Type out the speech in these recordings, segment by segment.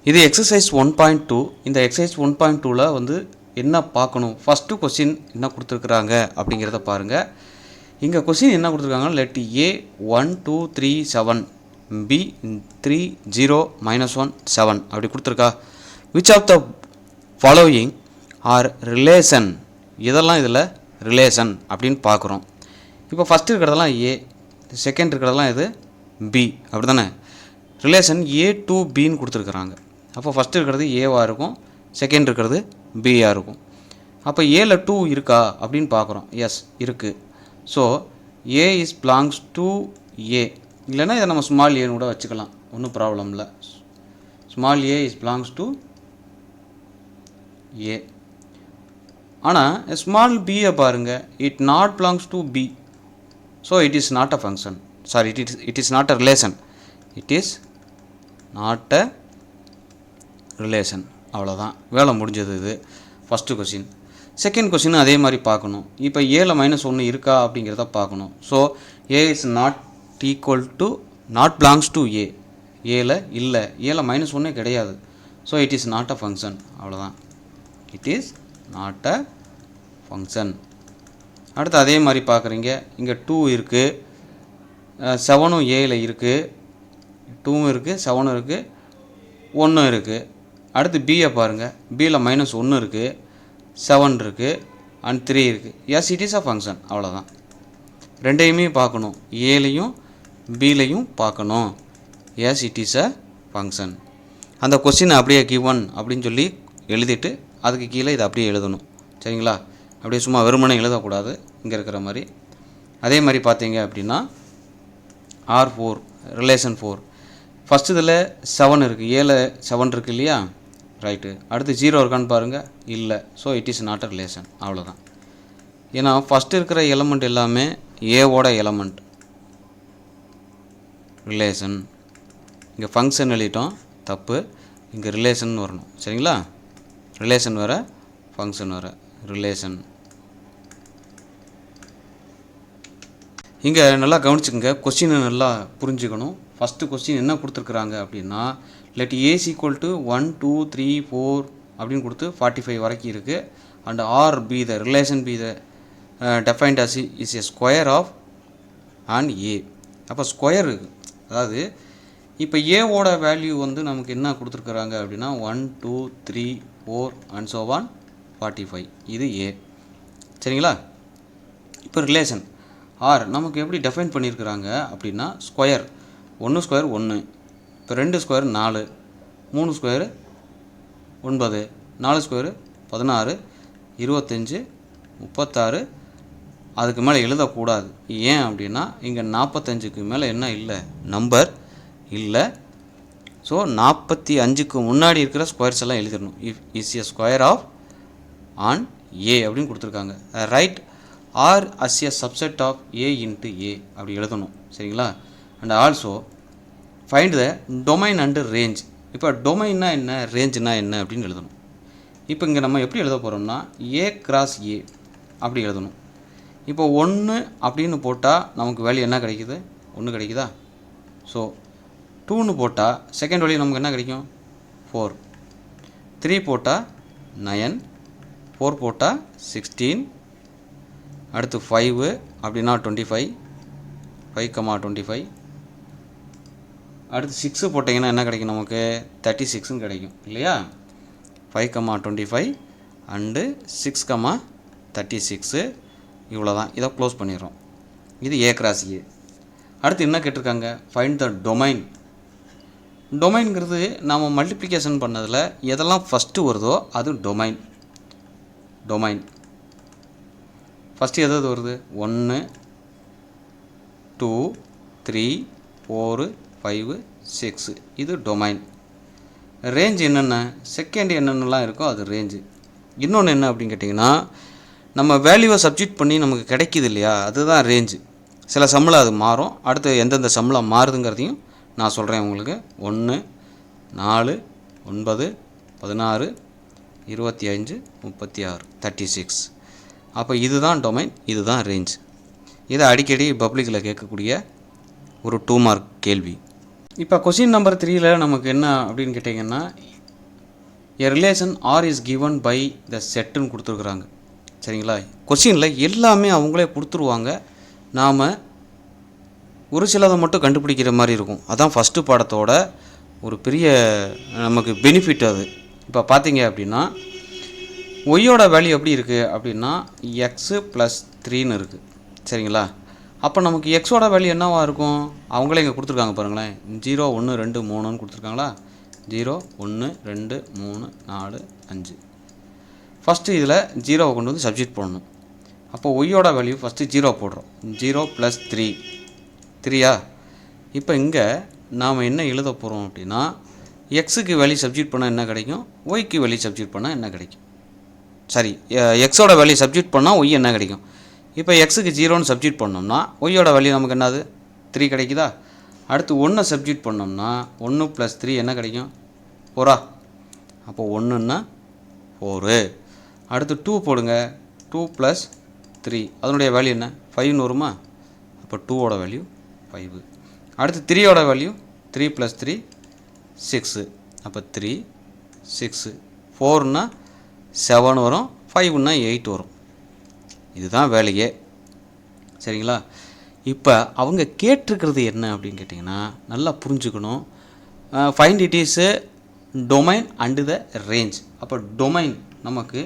இது எக்ஸசைஸ் 1.2. இந்த எக்ஸசைஸ் 1.2ல வந்து என்ன பார்க்கணும், ஃபஸ்ட்டு கொஸ்டின் என்ன கொடுத்துருக்குறாங்க அப்படிங்கிறத பாருங்கள். இங்கே கொஸ்டின் என்ன கொடுத்துருக்காங்க, லெட் ஏ 1 2 3 7 பி 3 0 -1 7 அப்படி கொடுத்துருக்கா. Which of the following are relation, இதெல்லாம் இதில் ரிலேஷன் அப்படின்னு பார்க்குறோம். இப்போ ஃபஸ்ட்டு இருக்கிறதெல்லாம் ஏ, செகண்ட் இருக்கிறதெல்லாம் இது பி, அப்படி தானே. ரிலேஷன் ஏ டு பின்னு கொடுத்துருக்குறாங்க. அப்போ ஃபஸ்ட்டு இருக்கிறது ஏவாக இருக்கும், செகண்ட் இருக்கிறது பியாக இருக்கும். அப்போ ஏல 2 இருக்கா அப்படின்னு பார்க்குறோம். எஸ் இருக்குது. So A is belongs to A, இல்லைன்னா இதை நம்ம ஸ்மால் ஏன்னு கூட வச்சுக்கலாம், ஒன்றும் ப்ராப்ளம் இல்லை. Small A is belongs to A. ஆனால் ஸ்மால் பியை பாருங்கள், it not belongs to B. So it is not a function, sorry it is not a relation, it is not a relation. அவ்வளோதான், வேலை முடிஞ்சது. இது ஃபஸ்ட்டு கொஸ்டின். செகண்ட் கொஸ்டின் அதே மாதிரி பார்க்கணும். இப்போ ஏல -1 இருக்கா அப்படிங்கிறத பார்க்கணும். So A is not equal to not belongs to A. ஏல இல்லை, ஏல -1 கிடையாது. So it is not a function. அவ்வளோதான், it is not a function. அடுத்து அதே மாதிரி பார்க்குறீங்க, இங்கே 2 இருக்குது, 7ம் ஏல இருக்குது, 2ம் இருக்குது, 7ம் இருக்குது, 1 இருக்குது. அடுத்து பியை பாருங்கள், பியில் -1 இருக்குது, 7 இருக்குது அண்ட் 3 இருக்குது. Yes, it is a function. அவ்வளோதான், ரெண்டையுமே பார்க்கணும், ஏலையும் பிலையும் பார்க்கணும். Yes, it is a function. அந்த கொஸ்டின் அப்படியே கிவன் அப்படின்னு சொல்லி எழுதிட்டு அதுக்கு கீழே இதை அப்படியே எழுதணும். சரிங்களா? அப்படியே சும்மா வெறுமனே எழுதக்கூடாது, இங்கே இருக்கிற மாதிரி. அதே மாதிரி பார்த்தீங்க அப்படின்னா R4 ரிலேஷன் 4. ஃபஸ்ட்டு இதில் 7 இருக்குது, ஏல 7 இருக்குது இல்லையா? ரைட்டு. அடுத்து 0 இருக்கான்னு பாருங்கள், இல்லை. So it is not a relation. அவ்வளோதான். ஏன்னா ஃபஸ்ட்டு இருக்கிற எலமெண்ட் எல்லாமே ஏவோட எலமெண்ட். ரிலேஷன், இங்கே ஃபங்க்ஷன் எழுதிட்டோம், தப்பு. இங்கே ரிலேஷன் வரணும். சரிங்களா? ரிலேஷன் வர, ஃபங்க்ஷன் வர, ரிலேஷன். இங்கே நல்லா கவனிச்சுக்கோங்க, கொஸ்டினை நல்லா புரிஞ்சுக்கணும். ஃபஸ்ட்டு கொஸ்டின் என்ன கொடுத்துருக்குறாங்க அப்படின்னா, லெட் ஏஸ் ஈக்குவல் டு 1 2 3 4 அப்படின்னு கொடுத்து 45 வரைக்கும் இருக்குது. And R be the relation be the defined as is a square of and A. அப்போ ஸ்கொயர் இருக்குது. அதாவது இப்போ ஏவோட வேல்யூ வந்து நமக்கு என்ன கொடுத்துருக்குறாங்க அப்படின்னா 1 2 3 4 அண்ட் ஸோ ஆன் 45. இது ஏ. சரிங்களா? இப்போ ரிலேஷன் ஆர் நமக்கு எப்படி டெஃபைன் பண்ணியிருக்கிறாங்க அப்படின்னா, ஸ்கொயர் 1 ஸ்கொயர் 1, இப்போ 2 ஸ்கொயர் 4, 3 ஸ்கொயர் 9, 4 ஸ்கொயர் 16, 25, 36. அதுக்கு மேலே எழுதக்கூடாது. ஏன் அப்படின்னா இங்கே 45க்கு மேலே என்ன இல்லை, நம்பர் இல்லை. ஸோ 45க்கு முன்னாடி இருக்கிற ஸ்கொயர்ஸ் எல்லாம் எழுதிடணும். Is a square of on A அப்படின்னு கொடுத்துருக்காங்க. Right R as a subset of A into A அப்படி எழுதணும். சரிங்களா? And also find the domain and range. இப்போ டொமைன்னா என்ன, ரேஞ்சுனா என்ன அப்படின்னு எழுதணும். இப்போ இங்கே நம்ம எப்படி எழுத போகிறோம்னா ஏ கிராஸ் ஏ அப்படி எழுதணும். இப்போ 1 அப்படின்னு போட்டால் நமக்கு வேல்யூ என்ன கிடைக்குது, 1 கிடைக்குதா? ஸோ 2ன்னு போட்டால் செகண்ட் வேல்யூ நமக்கு என்ன கிடைக்கும், 4. 3 போட்டால் 9, 4 போட்டால் 16, அடுத்து 5 அப்படின்னா 25, 5,25. அடுத்து 6 போட்டிங்கன்னா என்ன கிடைக்கும் நமக்கு, 36ன்னு கிடைக்கும் இல்லையா? 5,25 அண்டு 6,36. இவ்வளோ தான். இதை க்ளோஸ் பண்ணிடுறோம். இது ஏ கிராஸ் ஏ. அடுத்து என்ன கேட்டிருக்காங்க, ஃபைண்ட் த டொமைன். டொமைன்ங்கிறது நாம் மல்டிப்ளிகேஷன் பண்ணதில் எதெல்லாம் ஃபஸ்ட்டு வருதோ அது டொமைன். டொமைன் ஃபஸ்ட்டு எதாவது வருது, 1 2 3 4 5 6. இது டொமைன். ரேஞ்ச் என்னென்ன, செகண்ட் என்னென்னலாம் இருக்கோ அது ரேஞ்சு. இன்னொன்று என்ன அப்படின்னு கேட்டிங்கன்னா, நம்ம வேல்யூவை சப்ஜெக்ட் பண்ணி நமக்கு கிடைக்கிது இல்லையா, அதுதான் ரேஞ்சு. சில சம்மில் அது மாறும். அடுத்து எந்தெந்த சம்மில் மாறுதுங்கிறதையும் நான் சொல்கிறேன் உங்களுக்கு. 1 4 9 16 25 36 36. அப்போ இதுதான் டொமைன், இதுதான் ரேஞ்ச். இதை அடிக்கடி பப்ளிக்கில் கேட்கக்கூடிய ஒரு 2 மார்க் கேள்வி. இப்போ கொஸ்டின் நம்பர் 3ல நமக்கு என்ன அப்படின்னு கேட்டிங்கன்னா a relation R is given by the setன்னு கொடுத்துருக்குறாங்க. சரிங்களா? கொஸ்டினில் எல்லாமே அவங்களே கொடுத்துருவாங்க. நாம் ஒரு சிலதை மட்டும் கண்டுபிடிக்கிற மாதிரி இருக்கும். அதான் ஃபஸ்ட்டு பாடத்தோட ஒரு பெரிய நமக்கு பெனிஃபிட் அது. இப்போ பார்த்தீங்க அப்படின்னா ஒய்யோட வேல்யூ எப்படி இருக்குது அப்படின்னா எக்ஸு ப்ளஸ் 3ன்னு இருக்குது. சரிங்களா? அப்போ நமக்கு எக்ஸோட வேல்யூ என்னவா இருக்கும்? அவங்களே இங்கே கொடுத்துருக்காங்க பாருங்களேன். 0 1 2 3ன்னு கொடுத்துருக்காங்களா? 0 1 2 3 4 5. ஃபஸ்ட்டு இதில் 0வை கொண்டு வந்து சப்ஸ்டிட் பண்ணணும். அப்போ ஒய்யோட வேல்யூ ஃபஸ்ட்டு 0 போடுறோம். 0 ப்ளஸ் 3 3யா? இப்போ இங்கே நாம் என்ன எழுத போகிறோம் அப்படின்னா எக்ஸுக்கு வேல்யூ சப்ஸ்டிட் பண்ணால் என்ன கிடைக்கும், ஒய்க்கு வேல்யூ சப்ஸ்டிட் பண்ணால் என்ன கிடைக்கும். சரி, எக்ஸோட வேல்யூ சப்ஸ்டிட் பண்ணால் ஒய் என்ன கிடைக்கும். இப்போ எக்ஸுக்கு 0ன்னு சப்ஸ்டிட் பண்ணோம்னா ஒய்யோட வேல்யூ நமக்கு என்னது 3 கிடைக்குதா. அடுத்து 1 சப்ஸ்டிட் பண்ணோம்னா 1 ப்ளஸ் 3 என்ன கிடைக்கும் 4. அப்போ 1ன்னா 4. அடுத்து 2 போடுங்க. 2 ப்ளஸ் 3 அதனுடைய வேல்யூ என்ன 5ன்னு வருமா. அப்போ 2ஓட வேல்யூ 5. அடுத்து 3ஓட வேல்யூ 3 ப்ளஸ் 3 6. அப்போ 3 6. 4ன்னா 7 வரும், 5ன்னா 8 வரும். இதுதான் வேலையே. சரிங்களா? இப்போ அவங்க கேட்டிருக்கிறது என்ன அப்படின்னு கேட்டிங்கன்னா நல்லா புரிஞ்சுக்கணும். Find it is domain and the range. அப்போ டொமைன் நமக்கு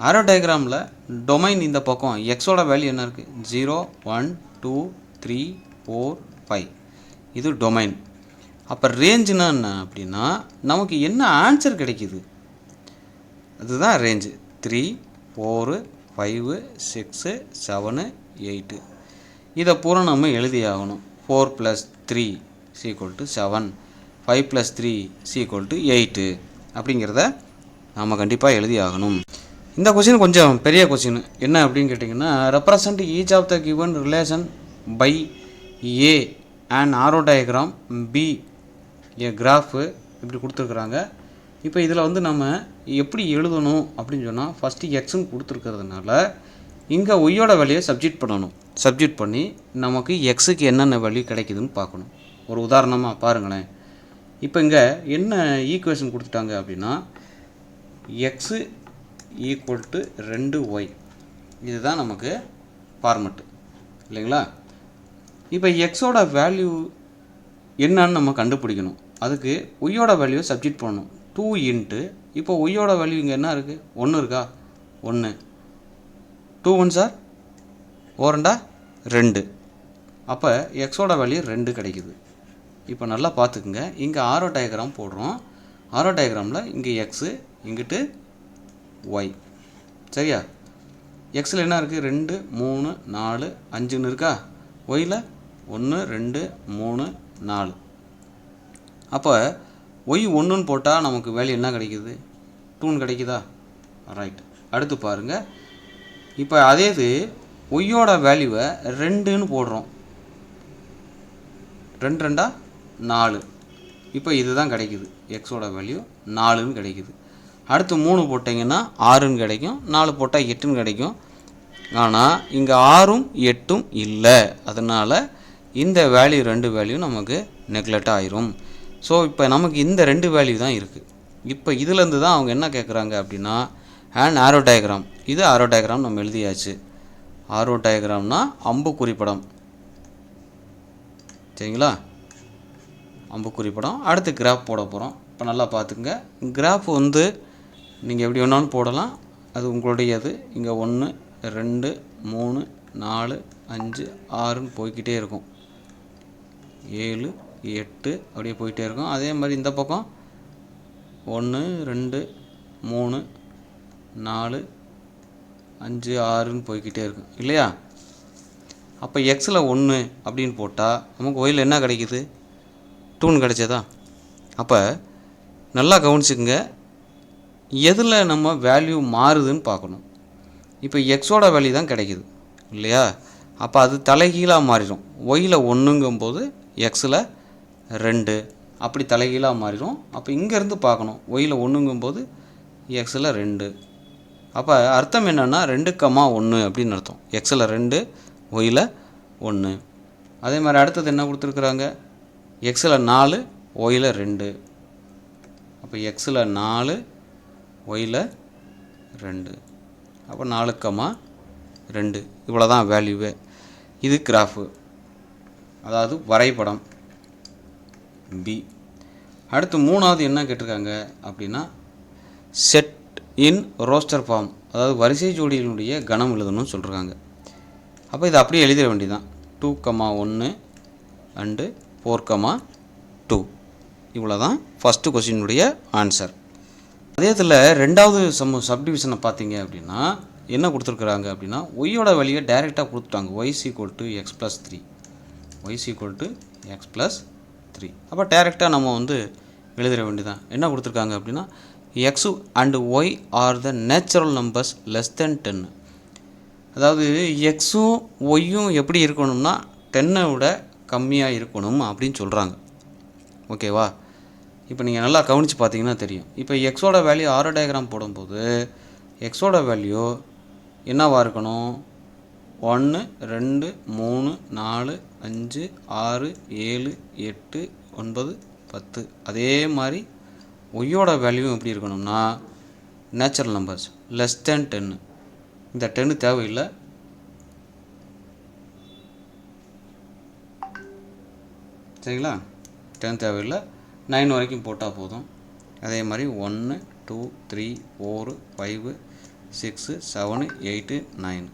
ஆரோ டயக்ராமில் டொமைன் இந்த பக்கம் எக்ஸோட வேல்யூ என்ன இருக்குது 0 1 2 3 4 5. இது டொமைன். அப்போ ரேஞ்சுனா என்ன அப்படின்னா நமக்கு என்ன ஆன்சர் கிடைக்குது அதுதான் ரேஞ்சு. 3 4 5 6 7 8. இதை பூரா நம்ம எழுதி ஆகணும். 4 ப்ளஸ் 3 = 7, 5 ப்ளஸ் 3 = 8 அப்படிங்கிறத நாம் கண்டிப்பாக எழுதி ஆகணும். இந்த கொஸ்டின் கொஞ்சம் பெரிய கொஸ்டின். என்ன அப்படின்னு கேட்டிங்கன்னா represent each of the given relation by A and arrow diagram B a graph இப்படி கொடுத்துருக்குறாங்க. இப்போ இதில் வந்து நம்ம எப்படி எழுதணும் அப்படின்னு சொன்னால் ஃபஸ்ட்டு எக்ஸுன்னு கொடுத்துருக்கிறதுனால இங்கே ஒய்யோட வேல்யூயை சப்ஸ்டிட் பண்ணணும். சப்ஸ்டிட் பண்ணி நமக்கு எக்ஸுக்கு என்னென்ன வேல்யூ கிடைக்குதுன்னு பார்க்கணும். ஒரு உதாரணமாக பாருங்களேன். இப்போ இங்கே என்ன ஈக்குவேஷன் கொடுத்துட்டாங்க அப்படின்னா எக்ஸு ஈக்குவல் டு 2y. இதுதான் நமக்கு ஃபார்மெட்டு இல்லைங்களா. இப்போ எக்ஸோட வேல்யூ என்னன்னு நம்ம கண்டுபிடிக்கணும். அதுக்கு ஒய்யோட வேல்யூவை சப்ஸ்டிட் பண்ணணும். 2 இன்ட்டு இப்போ ஒய்யோட வேல்யூ இங்கே என்ன இருக்குது 1 இருக்கா 1. 2 1 சார் 4 2. அப்போ எக்ஸோட வேல்யூ 2 கிடைக்குது. இப்போ நல்லா பார்த்துக்குங்க. இங்கே ஆரோ டயக்ராம் போடுறோம். ஆரோ டயக்ராமில் இங்கே எக்ஸு இங்கிட்டு ஒய். சரியா? எக்ஸில் என்ன இருக்குது 2 3 4 5ன்னு இருக்கா. ஒயில் 1 2 3 4. அப்போ ஒய் 1ன்னு போட்டால் நமக்கு வேல்யூ என்ன கிடைக்குது 2ன்னு கிடைக்குதா. ரைட். அடுத்து பாருங்கள். இப்போ அதே இது ஒய்யோட வேல்யூவை 2ன்னு போடுறோம். 2 2 4. இப்போ இதுதான் கிடைக்குது. எக்ஸோட வேல்யூ 4ன்னு கிடைக்குது. அடுத்து 3 போட்டிங்கன்னா 6ன்னு கிடைக்கும். 4 போட்டால் 8ன்னு கிடைக்கும். ஆனால் இங்கே 6ம் 8ம் இல்லை. அதனால் இந்த வேல்யூ 2 வேல்யூ நமக்கு நெக்லெக்ட் ஆயிரும். ஸோ இப்போ நமக்கு இந்த 2 வேல்யூ தான் இருக்குது. இப்போ இதுலேருந்து தான் அவங்க என்ன கேட்குறாங்க அப்படின்னா அண்ட் ஆரோ டயக்ராம். இது ஆரோ டயக்ராம் நம்ம எழுதியாச்சு. ஆரோ டயக்ராம்னா அம்புக்குறி படம். சரிங்களா? அம்புக்குறி படம். அடுத்து கிராஃப் போட போகிறோம். இப்போ நல்லா பார்த்துக்குங்க. கிராஃப் வந்து நீங்கள் எப்படி வேணாலும் போடலாம். அது உங்களுடையது. இங்கே 1 2 3 4 5 6ன்னு போய்கிட்டே இருக்கும். 7 8 அப்படியே போயிட்டே இருக்கும். அதே மாதிரி இந்த பக்கம் 1 2 3 4 5 6ன்னு போய்கிட்டே இருக்கும் இல்லையா. அப்போ எக்ஸில் 1 அப்படின்னு போட்டால் நமக்கு ஒயில் என்ன கிடைக்குது 2ன்னு கிடைச்சதா. அப்போ நல்லா கவனிச்சுக்குங்க. எதில் நம்ம வேல்யூ மாறுதுன்னு பார்க்கணும். இப்போ எக்ஸோட வேல்யூ தான் கிடைக்குது இல்லையா. அப்போ அது தலைகீழாக மாறிடும். ஒயில் 1ங்கும்போது எக்ஸில் 2 அப்படி தலைகீழாக மாறிடும். அப்போ இங்கேருந்து பார்க்கணும். ஒயில் 1ங்கும்போது எக்ஸில் 2. அப்போ அர்த்தம் என்னென்னா 2, 1 அப்படின்னு அர்த்தம். எக்ஸில் 2 ஒயில் 1. அதே மாதிரி அடுத்தது என்ன கொடுத்துருக்குறாங்க, எக்ஸில் 4 ஒயில் 2. அப்போ எக்ஸில் 4 ஒயில் 2, அப்போ 4,2. இவ்வளோ தான் வேல்யூவே. இது கிராஃபு, அதாவது வரைபடம் பி. அடுத்து மூணாவது என்ன கேட்டிருக்காங்க அப்படின்னா, செட் இன் ரோஸ்டர் ஃபார்ம், அதாவது வரிசை ஜோடியினுடைய கணம் எழுதணும்னு சொல்கிறாங்க. அப்போ இதை அப்படியே எழுதிட வேண்டியதான். 2,1 அண்டு 4,2. இவ்வளோ தான் ஃபஸ்ட்டு கொஸ்டினுடைய ஆன்சர். அதே இதில் ரெண்டாவது சப்டிவிஷனை பார்த்தீங்க அப்படின்னா என்ன கொடுத்துருக்குறாங்க அப்படின்னா, ஒய்யோட வழியை டைரெக்டாக கொடுத்துட்டாங்க. y = x+3, y = x+3. அப்போ டைரெக்டாக நம்ம வந்து எழுதிட வேண்டியதான். என்ன கொடுத்துருக்காங்க அப்படின்னா, x and y R the natural numbers less than 10. அதாவது எக்ஸும் ஒய்யும் எப்படி இருக்கணும்னா 10 விட கம்மியாக இருக்கணும் அப்படின்னு சொல்கிறாங்க. ஓகேவா? இப்போ நீங்கள் நல்லா கவனித்து பார்த்தீங்கன்னா தெரியும். இப்போ எக்ஸோட வேல்யூ ஆரோ டயக்ராம் போடும்போது எக்ஸோட வேல்யூ என்னவாக இருக்கணும், 1 2 3 4 5 6 7 8 9 10. அதே மாதிரி ஒய்யோட வேல்யூ எப்படி இருக்கணும்னா நேச்சுரல் நம்பர்ஸ் லெஸ் தென் 10. இந்த 10 தேவையில்லை. சரிங்களா? 10 தேவையில்லை, 9 வரைக்கும் போட்டால் போதும். அதே மாதிரி 1 2 3 4 5 6 7 8 9.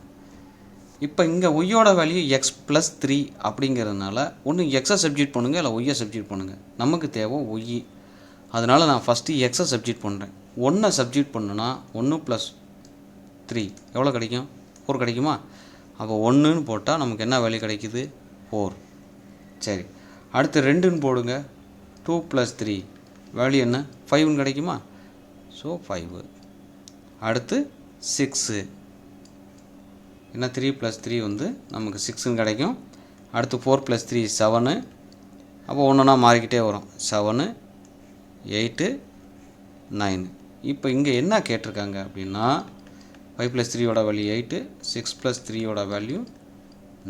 இப்போ இங்கே ஒய்யோட வேல்யூ x+3 அப்படிங்கிறதுனால ஒன்று எக்ஸை சப்ஜெக்ட் பண்ணுங்கள், இல்லை ஒய்யை சப்ஜெக்ட் பண்ணுங்கள். நமக்கு தேவை ஒய். அதனால் நான் ஃபஸ்ட்டு எக்ஸை சப்ஜெக்ட் பண்ணுறேன். 1 சப்ஜெக்ட் பண்ணுன்னா 1 + 3 எவ்வளோ கிடைக்கும், 4 கிடைக்குமா? அப்போ 1ன்னு போட்டால் நமக்கு என்ன வேல்யூ கிடைக்குது, 4. சரி, அடுத்து 2ன்னு போடுங்க. 2 + 3 வேல்யூ என்ன, 5ன்னு கிடைக்குமா? ஸோ 5. அடுத்து 6, என்ன 3 + 3 வந்து நமக்கு 6ன்னு கிடைக்கும். அடுத்து 4 + 3 7. அப்போ ஒன்றுனா மாறிக்கிட்டே வரும். 7 8 9. இப்போ இங்கே என்ன கேட்டிருக்காங்க அப்படின்னா 5 + 3யோட வேல்யூ 8, 6 + 3யோட வேல்யூ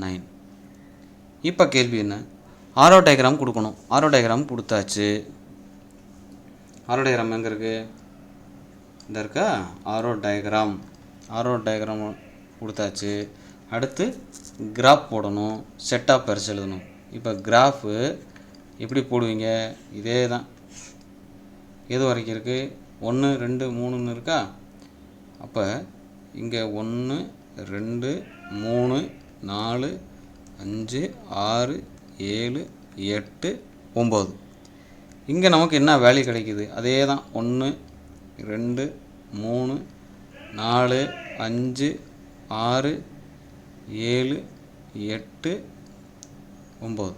9. இப்போ கேள்வி என்ன, ஆரோ டயக்ராம் கொடுக்கணும். ஆரோ டயக்ராம் கொடுத்தாச்சு. ஆரோ டயக்ராம் எங்கே இருக்குது, இந்த இருக்கா ஆரோ டயக்ராம் கொடுத்தாச்சு. அடுத்து கிராஃப் போடணும், செட் ஆஃப் பேர்ஸ் எழுதணும். இப்போ கிராஃபு எப்படி போடுவீங்க, இதே தான். எது வரைக்கும் இருக்குது, 1 2 3ன்னு இருக்கா. அப்போ இங்கே 1 2 3 4 5 6 7 8 9. இங்கே நமக்கு என்ன வேல்யூ கிடைக்குது, அதே தான். 1 2 3 4 5 6 7 8 9.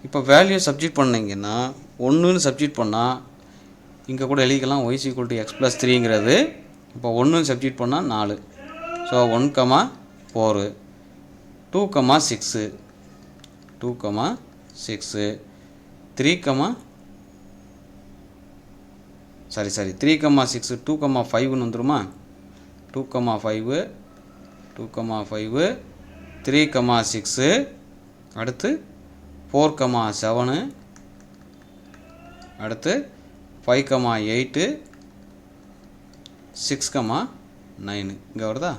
இப்போ வேல்யூ சப்ஜெக்ட் பண்ணிங்கன்னா 1ன்னு சப்ஜெக்ட் பண்ணால் இங்கே கூட எழுதிக்கலாம் y = x+3ங்கிறது. இப்போ 1 சப்ஜெக்ட் பண்ணால் 4. ஸோ 1,4 2,6 2,6 3,6 2,5ன்னு வந்துருமா. 2,5 3,6. அடுத்து 4,7. அடுத்து 5,8 6,9. இங்கே வருதா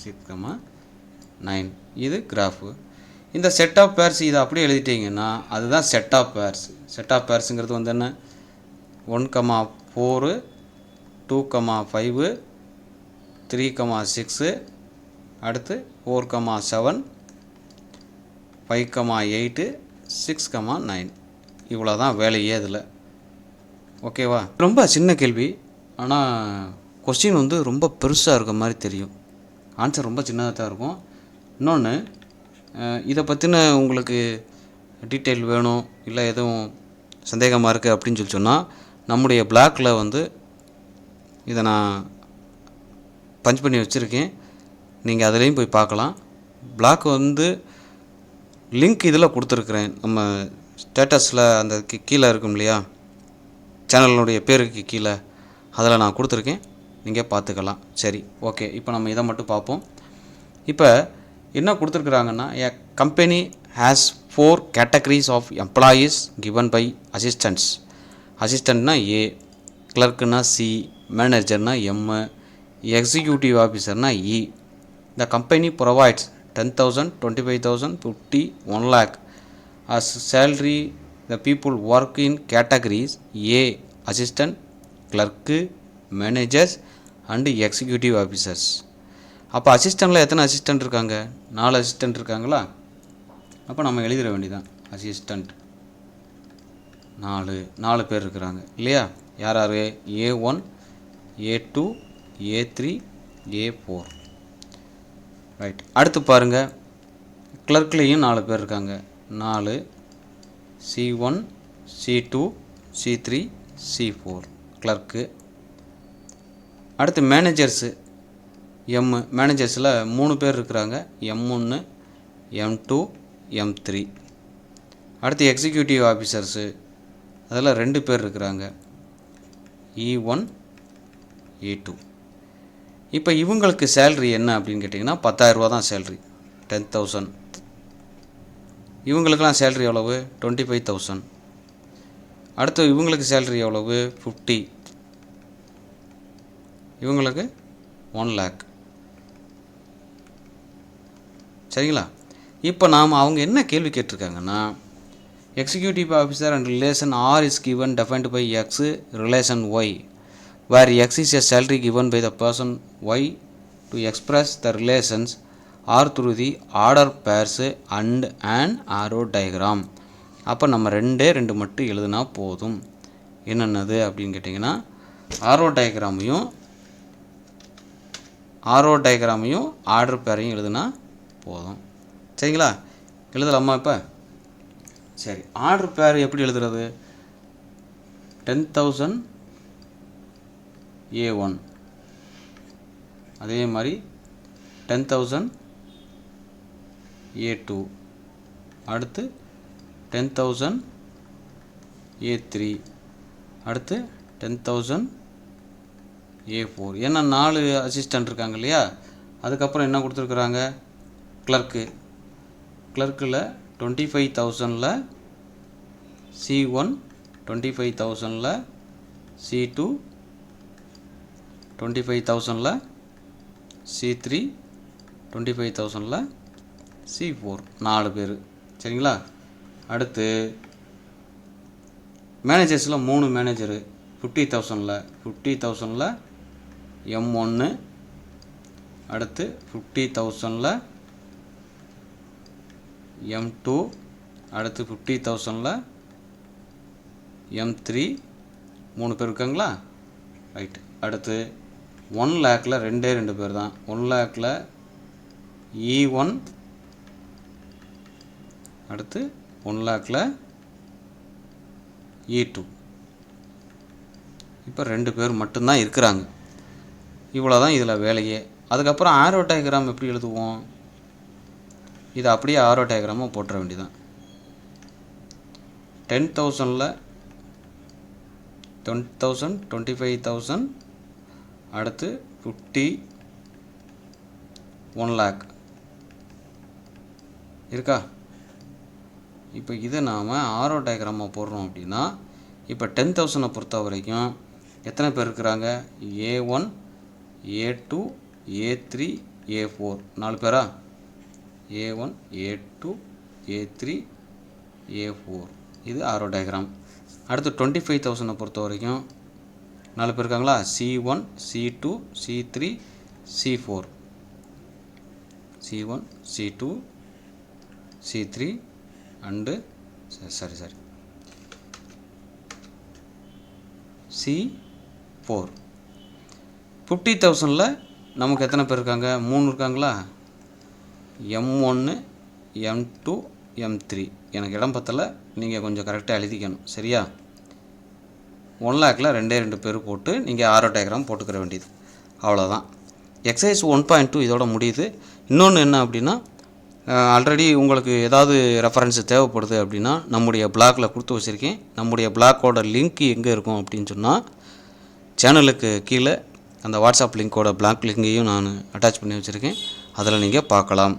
6,9. இது கிராஃபு. இந்த செட் ஆஃப் பேர்ஸ் இதை அப்படியே எழுதிட்டிங்கன்னா அதுதான் set of pairs. Set of பேர்ஸுங்கிறது வந்து என்ன, 1,4 2,5 3,6. அடுத்து 4,7 5,8 6,9. இவ்வளோ தான் வேலையே இதில். ஓகேவா? ரொம்ப சின்ன கேள்வி, ஆனால் கொஸ்டின் வந்து ரொம்ப பெருசாக இருக்க மாதிரி தெரியும். ஆன்சர் ரொம்ப சின்னதாக தான் இருக்கும். இன்னொன்று, இதை பற்றின உங்களுக்கு டீட்டெயில் வேணும், இல்லை எதுவும் சந்தேகமாக இருக்குது அப்படின்னு சொன்னால் நம்முடைய பிளாக்கில் வந்து இதை நான் பஞ்ச் பண்ணி வச்சுருக்கேன். நீங்கள் அதுலேயும் போய் பார்க்கலாம். பிளாக் வந்து லிங்க் இதில் கொடுத்துருக்குறேன். நம்ம ஸ்டேட்டஸில் அந்த கீழே இருக்கும் இல்லையா, சேனலுடைய பேருக்கு கீழே அதில் நான் கொடுத்துருக்கேன், நீங்கள் பார்த்துக்கலாம். சரி, ஓகே. இப்போ நம்ம இதை மட்டும் பார்ப்போம். இப்போ என்ன கொடுத்துருக்குறாங்கன்னா company has 4 categories of employees given by assistants. Assistant na A, clerk na C, manager na M, executive officer na E. The company provides 10,000, 25,000, 50, 1 lakh as salary. The people work in categories A, assistant, clerk, managers and executive officers. அப்போ அசிஸ்டண்ட்டில் எத்தனை assistant இருக்காங்க? 4 assistant இருக்காங்களா? அப்போ நம்ம எழுதிட வேண்டியதான். Assistant 4 பேர் இருக்கிறாங்க இல்லையா? யார் யார்? A1, A2, A3, A4. Right. அடுத்து பாருங்கள், கிளர்க்லேயும் 4 பேர் இருக்காங்க. 4 C1, C2, C3, C4 clerk. அடுத்து மேனேஜர்ஸு M, மேனேஜர்ஸில் 3 பேர் இருக்கிறாங்க. M1, M2, M3. அடுத்து எக்ஸிக்யூட்டிவ் ஆஃபீஸர்ஸு, அதில் 2 பேர் இருக்கிறாங்க. E1, E2. இப்போ இவங்களுக்கு சேல்ரி என்ன அப்படின்னு கேட்டிங்கன்னா 10,000 ரூபா தான் சேல்ரி. 10,000. இவங்களுக்கெல்லாம் சேல்ரி எவ்வளவு? 25,000. அடுத்து இவங்களுக்கு சேல்ரி எவ்வளவு? 50. இவங்களுக்கு 1 lakh. சரிங்களா? இப்போ அவங்க என்ன கேள்வி கேட்டிருக்காங்கன்னா, executive officer and relation R is given defined by X relation Y, where X is a salary given by the person Y. To express the relations R through the order pairs and an arrow diagram. அப்போ நம்ம 2 மட்டும் எழுதுனா போதும். என்னென்னது அப்படின்னு கேட்டிங்கன்னா, ஆரோ டயக்ராமையும் order பேரையும் எழுதுனா போதும். சரிங்களா? எழுதலாமா? இப்போ சரி, ஆர்டர் பேர் எப்படி எழுதுறது? 10,000 A1, அதே மாதிரி 10,000 A2, அடுத்து 10,000 A3, அடுத்து 10,000 A4. ஏன்னா 4 அசிஸ்டண்ட் இருக்காங்க இல்லையா? அதுக்கப்புறம் என்ன கொடுத்துருக்குறாங்க? கிளர்க்கில் 25,000ல் C1, 25,000ல் C2, 25,000ல் C3, 25,000ல் C4. 4 பேர். சரிங்களா? அடுத்து மேனேஜர்ஸில் 3 மேனேஜரு. 50,000ல் M1, அடுத்து 50,000ல் M2, அடுத்து 50,000ல் M3. 3 பேர் இருக்காங்களா? ரைட்டு. அடுத்து 1 lakhல 2 பேர் தான். 1 lakhல E1, அடுத்து 1 lakhல E2. இப்போ 2 பேர் மட்டும்தான் இருக்கிறாங்க. இவ்வளோ தான் இதில் வேலையே. அதுக்கப்புறம் ஆரோ டயக்ராம் எப்படி எழுதுவோம்? இதை அப்படியே ஆரோ டயக்ராமாக போட்டுற வேண்டியதான். 10,000ல் 10,000, 25,000, அடுத்து 50, 1 lakh இருக்கா? இப்போ இதை நாம் ஆரோ டயக்ராமாக போடுறோம் அப்படின்னா, இப்போ 10,000 பொறுத்த வரைக்கும் எத்தனை பேர் இருக்கிறாங்க? A1, A2, A3, A4. 4 பேரா? A1, A2, A3, A4. இது ஆரோ டயக்ராம். அடுத்து 25,000 பொறுத்த வரைக்கும் 4 பேர் இருக்காங்களா? C1, C2, C3, C4. C1, C2, C3 and C4. 50,000ல் நமக்கு எத்தனை பேர் இருக்காங்க? 3 இருக்காங்களா? M1, M2, M3. எனக்கு இடம் பத்தல, நீங்கள் கொஞ்சம் கரெக்டாக எழுதிக்கணும். சரியா? 1 lakhல 2 பேர் போட்டு நீங்கள் ஆரோ டயக்ராம் போட்டுக்கிற வேண்டியது. அவ்வளோதான். எக்ஸசைஸ் 1.2 இதோட முடியுது. இன்னொன்று என்ன அப்படின்னா, ஆல்ரெடி உங்களுக்கு ஏதாவது ரெஃபரன்ஸு தேவைப்படுது அப்படின்னா நம்முடைய பிளாகில் கொடுத்து வச்சுருக்கேன். நம்முடைய பிளாக்கோட லிங்க் எங்கே இருக்கும் அப்படின்னு சொன்னால், சேனலுக்கு கீழே அந்த வாட்ஸ்அப் லிங்க்கோட பிளாக் லிங்கையும் நான் அட்டாச் பண்ணி வச்சுருக்கேன். அதில் நீங்கள் பார்க்கலாம்.